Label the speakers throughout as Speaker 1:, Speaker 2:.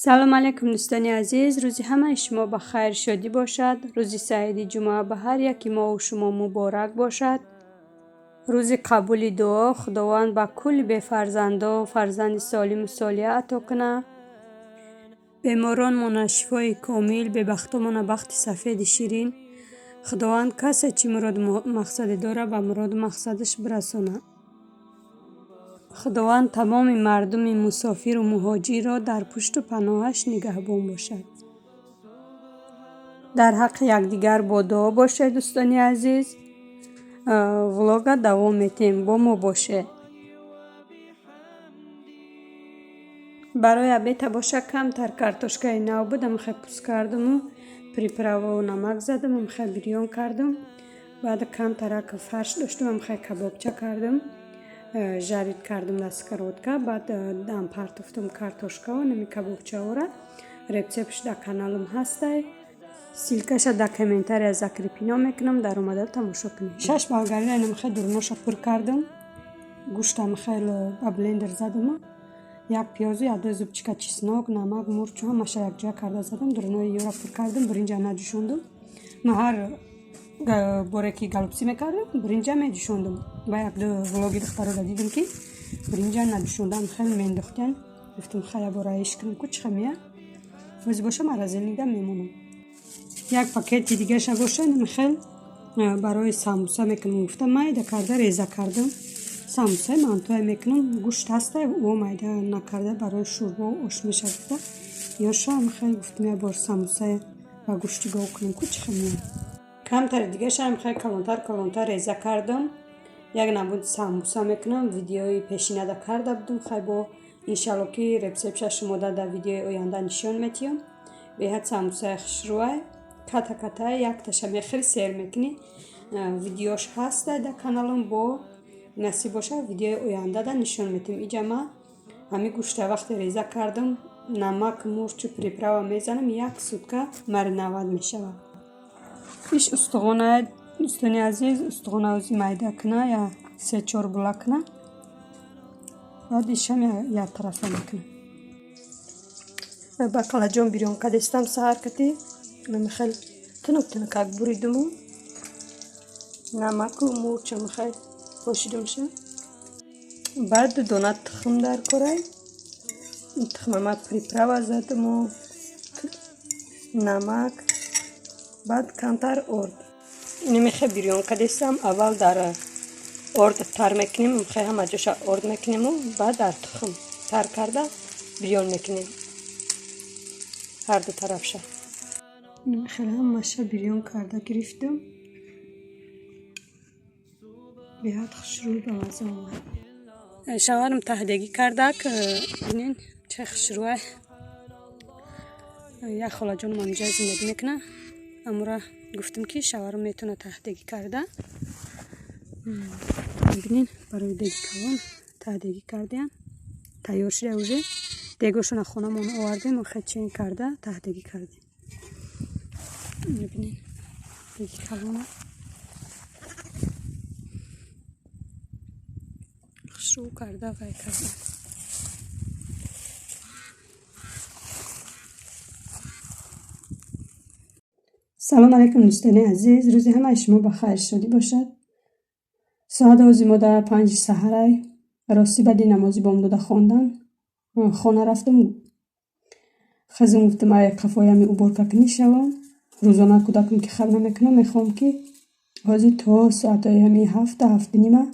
Speaker 1: салом алейкум дӯстони азиз, рӯзи ҳамаи шумо ба хайр шодӣ бошад. Рӯзи саиди ҷумъа ба ҳар яки мову шумо муборак бошад. рӯзи қабули дуо. Худованд ба кулли бефарзандо фарзанди солиму солиҳа ато кунад. беморонмона шифои комил, бебахтомона бахти сафеди ширин. худованд касе чӣ муроду мақсаде дора ба муроду мақсадаш бирасонад. худованд тамоми мардуми мусофиру муҳоҷирро дар пушту паноҳаш нигаҳбон бошад. дар ҳаққи якдигар бо дуо бошед дӯстони азиз. влога давом метем, бо мо бошед. барои обеда боша камтар картошкаи нав буда мехай пӯст кардаму приправу намак задам, мехай бирён кардам. баъд камтарак фарш доштам, мехай кабобча кардам. жарид кардам дар сковородка, баъд дам партофтам картошкао нами кабобчаора. рецептш дар каналам ҳастай. силкаша дар комментария закрепино мекунам, дар омада тамошо кунед. 6 болгария мехай дурноша пур кардам. гӯшта мехай ба блендер задам. як пиёзу 1 зубчика чеснок, намак, мурчу ҳамаша якҷоя карда задам. дурнои ёра пур кардам, бринҷа наҷӯшондам. ма ҳар боре ки галупсӣ мекардам, бринҷа медӯшондам. ба як-ду влоги духтарода дидам ки бринҷа надӯшондам, хеле мендохтан. гуфтам хай бора иш кунам ку чиқа мея. ози боша маразилнида мемонам. як пакети дигаша боша мехел барои самбуса мекунам. гуфтам майда карда реза кардам. самбусаи мантоя мекунам. гӯшт ҳастай о майда накарда барои шӯрбо ош меша гуфта. ёша мехел гуфтам як бор самбусаи ба гӯшти гов кунам ку чиқа мея. камтар дигаша мехай калонтар реза кардам. як набуд самбуса мекунам. видеои пешинада карда будам. хай бо иншалло ки рецептша шумода дар видеои оянда нишон метиҳам. беҳад самбусаи хушрӯай ката якташа мехӯри сер мекунӣ. видеош ҳаст дар каналам. бо насиб боша видеои оянда да нишон метиҳам. иҷа ма ҳами гӯшта вақте реза кардам, намак, мурчу приправа мезанам. 1 сутка мариновад мешавад. иш устуғона дӯстони азиз, устуғона ози майда кна я 3-4 була кна. баъд ишам як тарафа мекунам. баклаҷон бирён кадестам саҳар кати. намехел тунук буридаму. намаку мурча мехай пошидамша. баъд дона тухм дар корай. тухмама приправа задаму намак. баъд камтар орд. ини мехай бирён кадестам. аввал дар орд тар мекунем. мехай ҳама ҷоша орд мекунему. баъд дар тухм тар карда бирён мекунем. ҳар ду тарафша. мехай ҳамаша бирён карда гирифтам. беҳад хушрӯй ба мазза омад. шаварм таҳдегӣ кардак. бинин чӣ хушрӯай. як холаҷонам онҷа зиндагӣ мекунад. амура гуфтам ки шаварм метавона таҳдегӣ карда. бинин барои деги калон таҳдегӣ кардем. тайёр шуда уже. дегошона хонамон овардем. мехай чен карда таҳдегӣ кардем. бинин деги калона хушрӯ карда вай карда. салом алейкум дӯстони азиз, рӯзи ҳамаи шумо ба хайр шодӣ бошад. соат ози мо дар 5 саҳарай. рости баъди намози бомдода хондан хона рафтам. хазим гуфтам ай қафоями уборка кунӣ шавам. рӯзона кӯдакам ки хаб намекунам, мехоҳам ки ҳози то соатҳои ҳами 7-7:30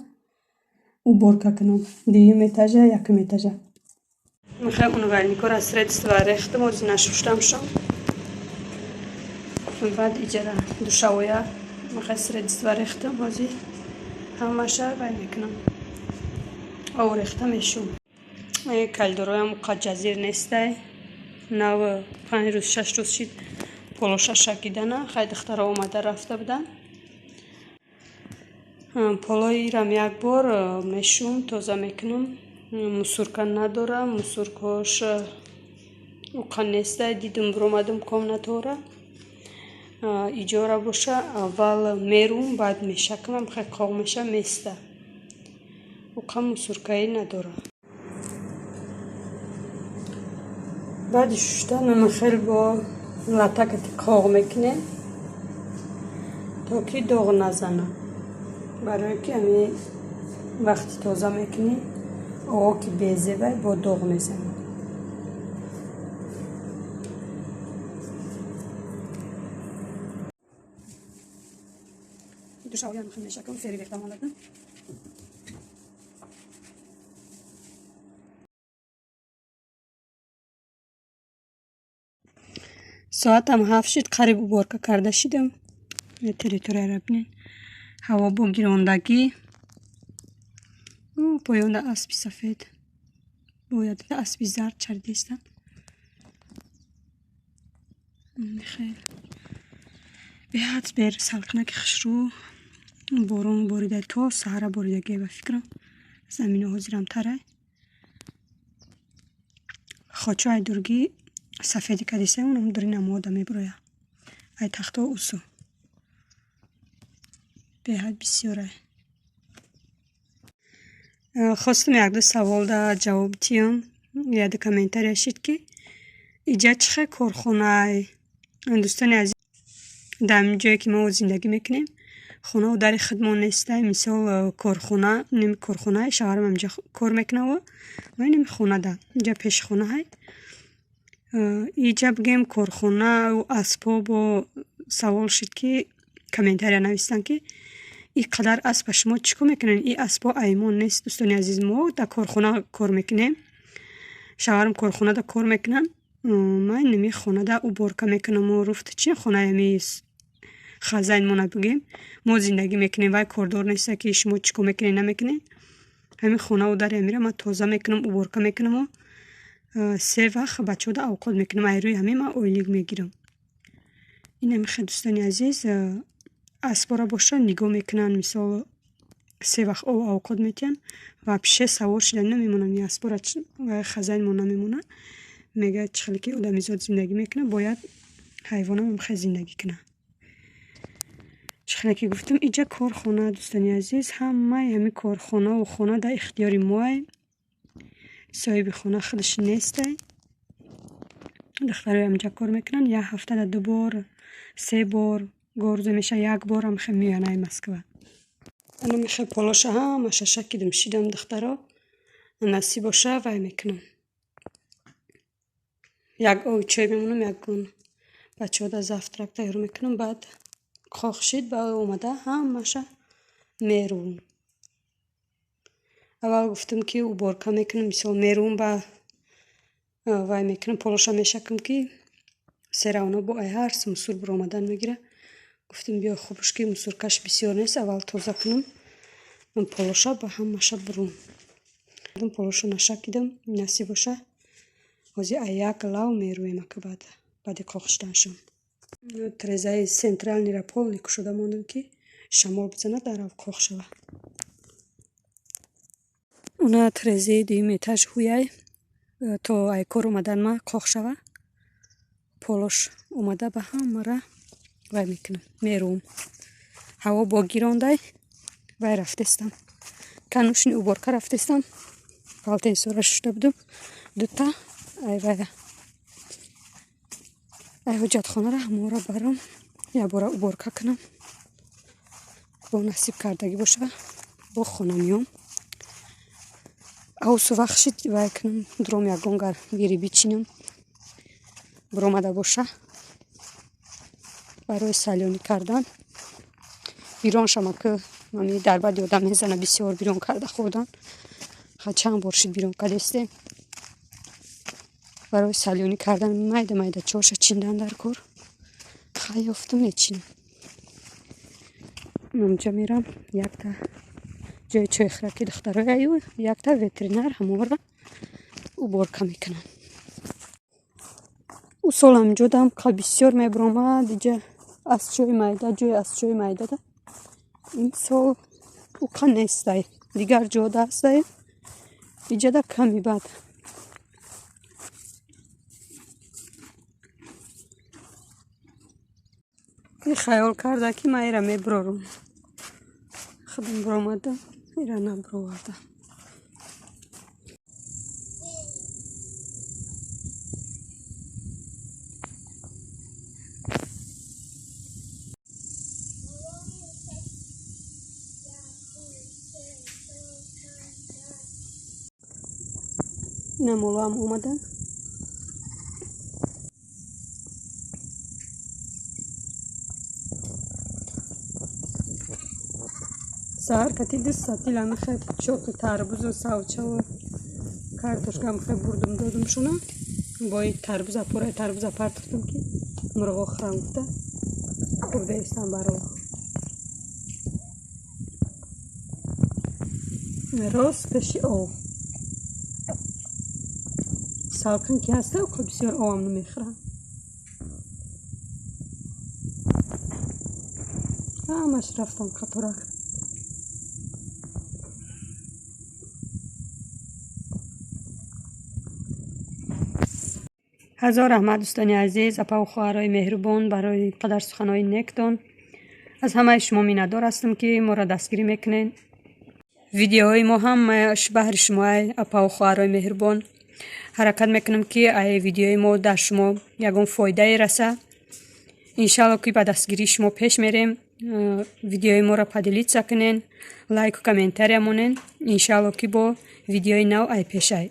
Speaker 1: уборка кунам. дуюм этажа, якум этажа. мехай умывальникора средства рехтам, ози нашуштамшон. баъд иҷара душавоя мехай средства рехтам, ози ҳамаша вай мекунам. ов рехта мешум. калдороям қаҷазир нестай. нав 5 рӯз 6 рӯз шид полоша шакидана. хай духтара омада рафта будан. полоирам як бор мешум, тоза мекунам. мусурка надорам. мусуркаош уқан нестай. дидам буромадам комнатора. иҷора боша аввал мерум, баъд мешакам. хай қоғ меша места. уқан мусуркаи надора. بعد شستن خیلی با لطکت قاق میکنه تا که داغ نزنه. برای که همی وقتی تازه میکنی آقا که بیزه با داغ میزنه. دوش آقای هم خیلی شکم فری بختم آلدن. ساعت هم 7 شد، قریب уборка کرده شدم. تریتوری را ببینین. هوا با گیراندگی. پایان اسبی سفید. باید اسبی زرد چرده استن. خیلی. به حد بر سلطنک خشرو بارون باریده تا سحر باریدگی به فکرم. زمین حاضرم تره. خاچای درگی سفیدی کدیسه اونم داری نموده میبرویه. ای تختا اوسو. به حد بسیاره. خواستم یک دو سوال دا جواب تیم. یاد کامنتاری شد که ایجا چه کارخانه دوستان عزیز در جایی که ما زندگی میکنیم خونه و در خدمت نیسته. مثال کارخانه نمی کارخانه شوهرم اینجا کار میکنه و این خونه ده اینجا پیش خونه های اینجا بگیم کارخانه و اسباب و سوال شد که کامنتاری نوشتن که این قدر اسب شما چیکار میکنین؟ این اسبا ایمان نیست دوستان عزیز. ما در کارخانه کار میکنیم. شوهرم کارخانه دا کار میکنن. من نمی خونه دا уборка میکنم و رفت چی خونه همی خزین ما نبگیم ما زندگی میکنیم وای کاردار نیست که شما چیکار میکنین نمیکنین. همین خونه و در میرم من تازه میکنم уборка میکنم و 3 وقت بچه دا اوقات میکنم. ای روی همین من اویلیگ میگیرم. این همی خیلی دوستان عزیز اسبا را باشه نگاه میکنن. مثال 3 وقت اوقات میتین و پیش سوار شدن نمیمونن. این اسبا را خزین ما نمیمونن. میگه چخلی که آدمی زاد زندگی میکنه باید حیوان هم خیلی زندگی کنه. چخلی که گفتم اینجا کارخانه دوستانی عزیز همه کارخانه و خانه در اختیاری ماه. صاحب خانه خودش نیسته. دخترای همجا کار میکنن. یه هفته در 2 بار 3 بار گرزه میشه 1 بار هم خیلی میانه مسکو. انا میخوای پالاش هم ششک کدم شیدم دخترا نصیب باشه وای میکنم. یک آب چای میمونم یک گون بچه ها در زفترک تیار میکنم. بعد خاک شید بعد اومده همشه میرون. اول گفتم که уборка میکنم. مثال میرون با وای میکنم پالاشا میشکم که سراونا با هر مسور بر آمدن میگیره. گفتم بیا خوبش که مسور کش بسیار نیست. اول تازه کنم من پالاشا با همشه برون. پالاشا نشکیدم نصیب باشه وزی یک لو میرویم که بعد کاخشتن شم. ترزای سنترال نیره پول نیکو شده موندم که شمال بزنه در او کاخ شده. اونا ترزای دویم ایتاج هویه تا ای کار اومدن ما کاخ شده. پالوش اومده به هم مرا وای میکنم میروم. هوا با گیرانده وای رفتستم. کنوشنی уборка رفتستم. پالتین سورا شده بودم. دوتا ای وای ای حجت خانه را همه را برام یه بار уборка کنم. با نصیب کردگی باشه با خانه میام. او سو وقت شد وای کنم دروم یک گونگر گیری بیچینم برامده باشه برای سالیانی کردن. بیرون شما که من در بعد یادم میزنه بسیار بیرون کرده خودم. چند بار شد بیرون کردستیم برای سالیانی کردن. میده چوش چیندن در کار خیلی افتم میچینم. اونجا میرم یک تا جای چای خرکی دخترای ایو یک تا وترینر همه را уборка میکنن. او سال همجا دم که بسیار میبرامه دیگه از چای میده جای از چای میده ده. این سال او که نیسته دیگر جا دسته دیگه ده کمی بد. این خیال کرده که من ایره میبرارم خودم برامده ایره اینم اولا هم اومدن. سهار کتی 2 ساعتی لامه خیلی چوک تربوز و ساوچه و کارتوشکم خیلی بردم دادم شونه بای تربوز پورای تربوز پرتفتم که مرغ خرم گفته خوب دیستم برای راست پیش آب سالکن که هسته و خب بسیار آم نمیخورم. همش رفتم خطورک. هزار رحمت دوستان عزیز، اپا و خواهرای مهربان برای قدر سخنهای نکتان. از همه شما میندار هستم که ما را دستگیری میکنین. ویدیوهای ما هم بهر شما اپا و خواهرای مهربان حرکت میکنم که ای ویدیوهای ما در شما یگان فایده رسه. انشالله که به دستگیری شما پیش میریم. ویدیوهای ما را پدیلیت سکنین، لایک و کامنتاری مونین. انشالله که با ویدیوهای نو ای پیش ای.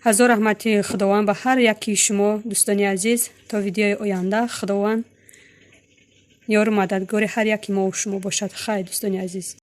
Speaker 1: هزار رحمت خداوند به هر یکی شما دوستان عزیز. تا ویدیوی آینده خداوند یار مددگار هر یکی ما و شما باشد. خیر دوستان عزیز.